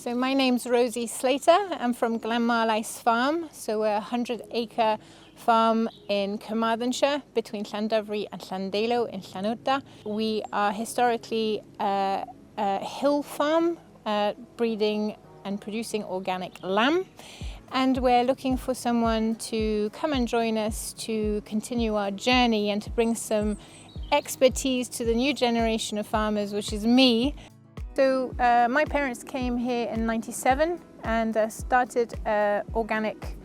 So my name's Rosie Slater. I'm from Glanmarlais farm. So we're a 100-acre farm in Carmarthenshire between Llandovery and Llandelo in Llanwrda. We are historically a hill farm breeding and producing organic lamb. And we're looking for someone to come and join us to continue our journey and to bring some expertise to the new generation of farmers, which is me. So my parents came here in '97 and started organic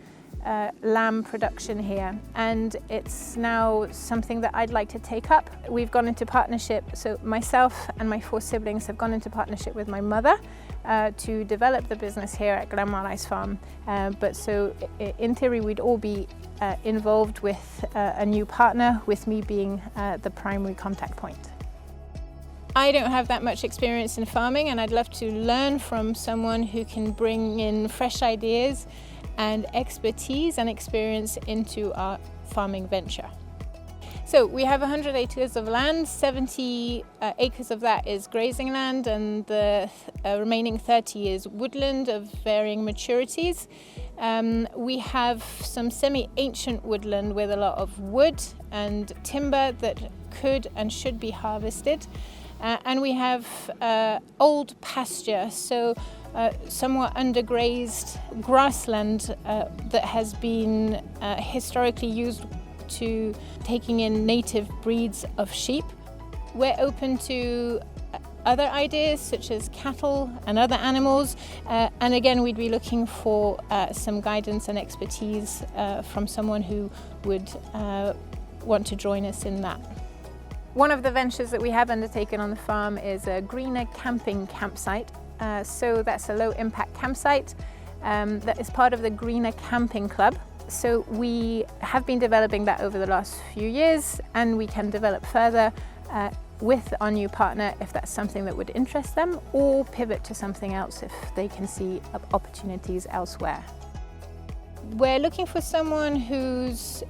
lamb production here, and it's now something that I'd like to take up. We've gone into partnership, so myself and my 4 siblings have gone into partnership with my mother to develop the business here at Glanmarlais farm. But so in theory we'd all be involved with a new partner, with me being the primary contact point. I don't have that much experience in farming, and I'd love to learn from someone who can bring in fresh ideas and expertise and experience into our farming venture. So we have 100 acres of land, 70 acres of that is grazing land, and the remaining 30 is woodland of varying maturities. We have some semi-ancient woodland with a lot of wood and timber that could and should be harvested. And we have old pasture, so somewhat undergrazed grassland that has been historically used to taking in native breeds of sheep. We're open to other ideas such as cattle and other animals, and again we'd be looking for some guidance and expertise from someone who would want to join us in that. One of the ventures that we have undertaken on the farm is a greener camping campsite. So that's a low impact campsite that is part of the Greener Camping Club. So we have been developing that over the last few years, and we can develop further with our new partner if that's something that would interest them, or pivot to something else if they can see opportunities elsewhere. We're looking for someone who's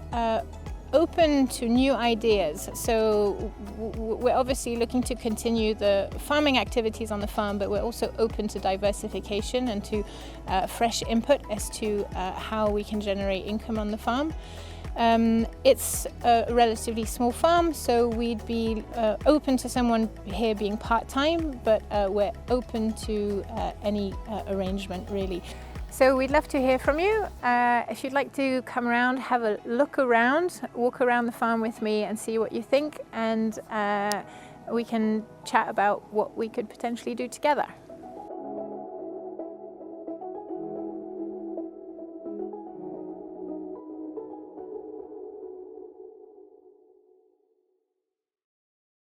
open to new ideas. So we're obviously looking to continue the farming activities on the farm, but we're also open to diversification and to fresh input as to how we can generate income on the farm. It's a relatively small farm, so we'd be open to someone here being part-time, but we're open to any arrangement really. So we'd love to hear from you. If you'd like to come around, have a look around, walk around the farm with me and see what you think, and we can chat about what we could potentially do together.